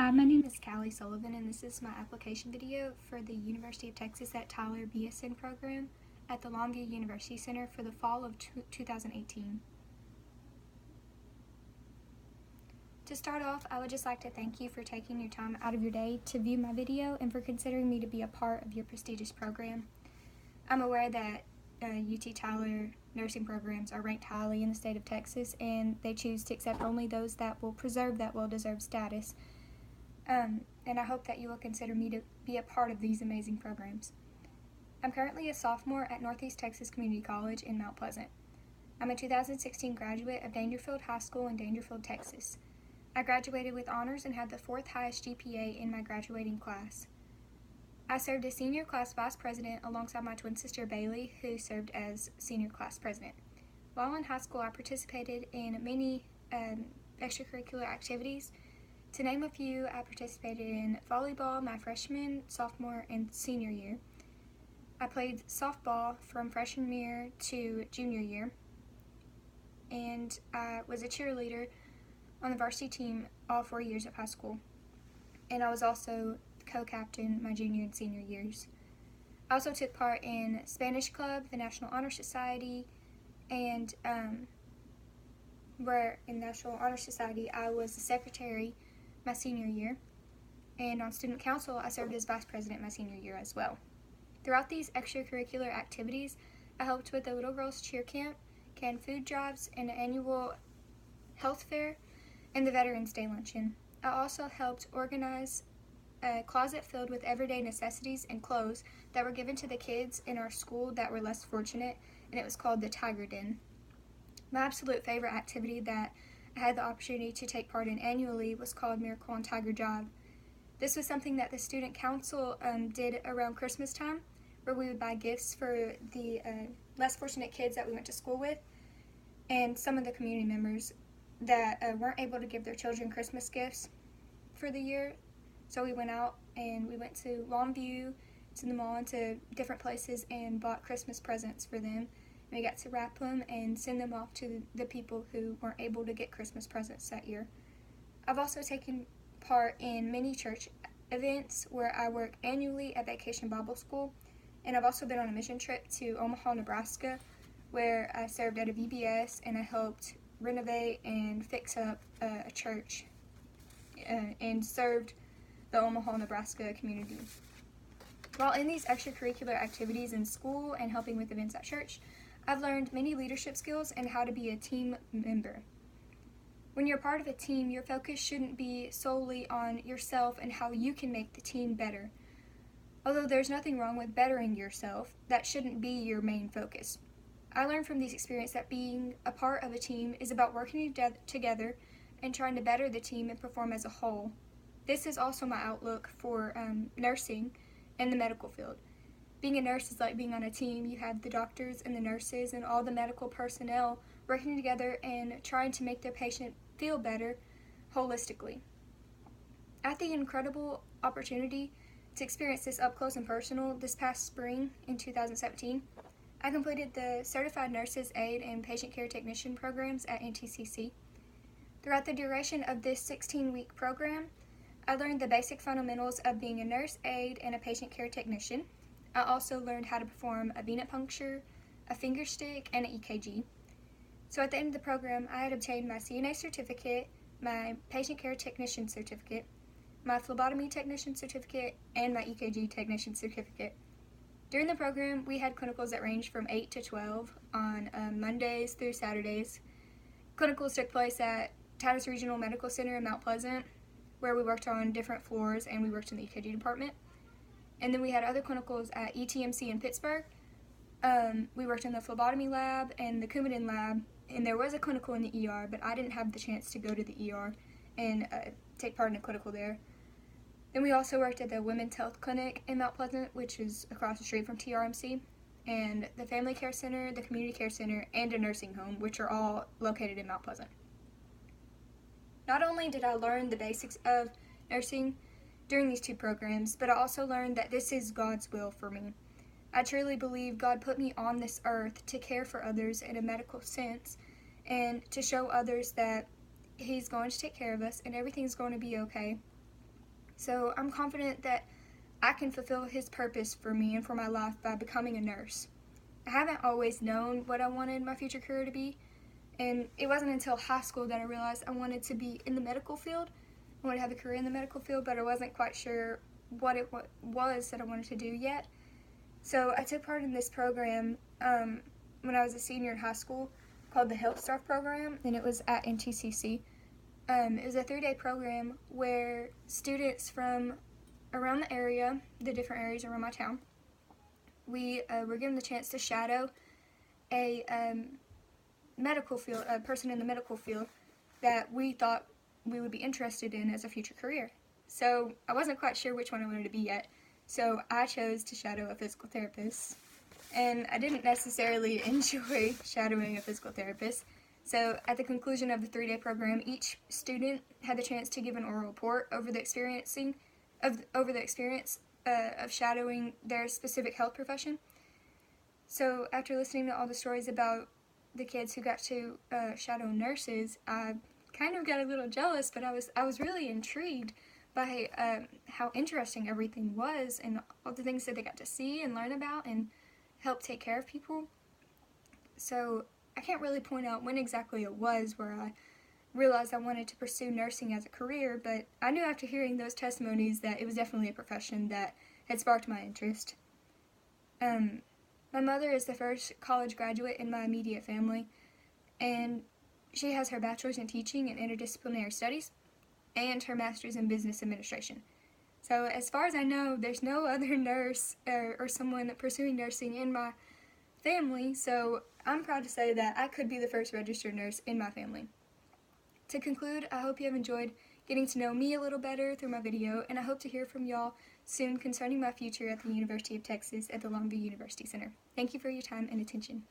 Hi, my name is Kallye Sullivan, and this is my application video for the University of Texas at Tyler BSN Program at the Longview University Center for the fall of 2018. To start off, I would just like to thank you for taking your time out of your day to view my video and for considering me to be a part of your prestigious program. I'm aware that UT Tyler nursing programs are ranked highly in the state of Texas, and they choose to accept only those that will preserve that well-deserved status. And I hope that you will consider me to be a part of these amazing programs. I'm currently a sophomore at Northeast Texas Community College in Mount Pleasant. I'm a 2016 graduate of Dangerfield High School in Dangerfield, Texas. I graduated with honors and had the 4th highest GPA in my graduating class. I served as senior class vice president alongside my twin sister Bailey, who served as senior class president. While in high school, I participated in many extracurricular activities. To name a few, I participated in volleyball my freshman, sophomore, and senior year. I played softball from freshman year to junior year, and I was a cheerleader on the varsity team all 4 years of high school, and I was also co-captain my junior and senior years. I also took part in Spanish Club, the National Honor Society, and where in National Honor Society I was the secretary my senior year, and on student council I served as vice president my senior year as well. Throughout these extracurricular activities, I helped with the Little Girls Cheer Camp, canned food drives, and an annual health fair, and the Veterans Day Luncheon. I also helped organize a closet filled with everyday necessities and clothes that were given to the kids in our school that were less fortunate, and it was called the Tiger Den. My absolute favorite activity that I had the opportunity to take part in annually was called Miracle on Tiger Drive. This was something that the student council did around Christmas time, where we would buy gifts for the less fortunate kids that we went to school with, and some of the community members that weren't able to give their children Christmas gifts for the year. So we went out and we went to Longview, to the mall, and to different places and bought Christmas presents for them. We got to wrap them and send them off to the people who weren't able to get Christmas presents that year. I've also taken part in many church events where I work annually at Vacation Bible School, and I've also been on a mission trip to Omaha, Nebraska, where I served at a VBS and I helped renovate and fix up a church and served the Omaha, Nebraska community. While in these extracurricular activities in school and helping with events at church, I've learned many leadership skills and how to be a team member. When you're part of a team, your focus shouldn't be solely on yourself and how you can make the team better. Although there's nothing wrong with bettering yourself, that shouldn't be your main focus. I learned from these experiences that being a part of a team is about working together and trying to better the team and perform as a whole. This is also my outlook for nursing and the medical field. Being a nurse is like being on a team. You have the doctors and the nurses and all the medical personnel working together and trying to make their patient feel better holistically. I had the incredible opportunity to experience this up close and personal this past spring in 2017. I completed the Certified Nurses Aide and Patient Care Technician programs at NTCC. Throughout the duration of this 16-week program, I learned the basic fundamentals of being a nurse aide and a patient care technician. I also learned how to perform a venipuncture, a finger stick, and an EKG. So at the end of the program, I had obtained my CNA certificate, my patient care technician certificate, my phlebotomy technician certificate, and my EKG technician certificate. During the program, we had clinicals that ranged from 8 to 12 on Mondays through Saturdays. Clinicals took place at Titus Regional Medical Center in Mount Pleasant, where we worked on different floors and we worked in the EKG department. And then we had other clinicals at ETMC in Pittsburgh. We worked in the phlebotomy lab and the Coumadin lab, and there was a clinical in the ER, but I didn't have the chance to go to the ER and take part in a clinical there. Then we also worked at the Women's Health Clinic in Mount Pleasant, which is across the street from TRMC, and the Family Care Center, the Community Care Center, and a nursing home, which are all located in Mount Pleasant. Not only did I learn the basics of nursing during these two programs, but I also learned that this is God's will for me. I truly believe God put me on this earth to care for others in a medical sense and to show others that He's going to take care of us and everything's going to be okay. So I'm confident that I can fulfill His purpose for me and for my life by becoming a nurse. I haven't always known what I wanted my future career to be, and it wasn't until high school that I realized I wanted to be in the medical field. I wanted to have a career in the medical field, but I wasn't quite sure what it was that I wanted to do yet. So I took part in this program when I was a senior in high school called the Health Staff Program, and it was at NTCC. It was a 3-day program where students from around the area, the different areas around my town, we were given the chance to shadow a person in the medical field that we thought we would be interested in as a future career. So I wasn't quite sure which one I wanted to be yet, so I chose to shadow a physical therapist. And I didn't necessarily enjoy shadowing a physical therapist. So at the conclusion of the 3-day program, each student had the chance to give an oral report over the experience of shadowing their specific health profession. So after listening to all the stories about the kids who got to shadow nurses, I kind of got a little jealous, but I was really intrigued by how interesting everything was and all the things that they got to see and learn about and help take care of people. So I can't really point out when exactly it was where I realized I wanted to pursue nursing as a career, but I knew after hearing those testimonies that it was definitely a profession that had sparked my interest. My mother is the first college graduate in my immediate family, and she has her bachelor's in teaching and interdisciplinary studies and her master's in business administration. So as far as I know, there's no other nurse or someone pursuing nursing in my family, so I'm proud to say that I could be the first registered nurse in my family. To conclude, I hope you have enjoyed getting to know me a little better through my video, and I hope to hear from y'all soon concerning my future at the University of Texas at the Longview University Center. Thank you for your time and attention.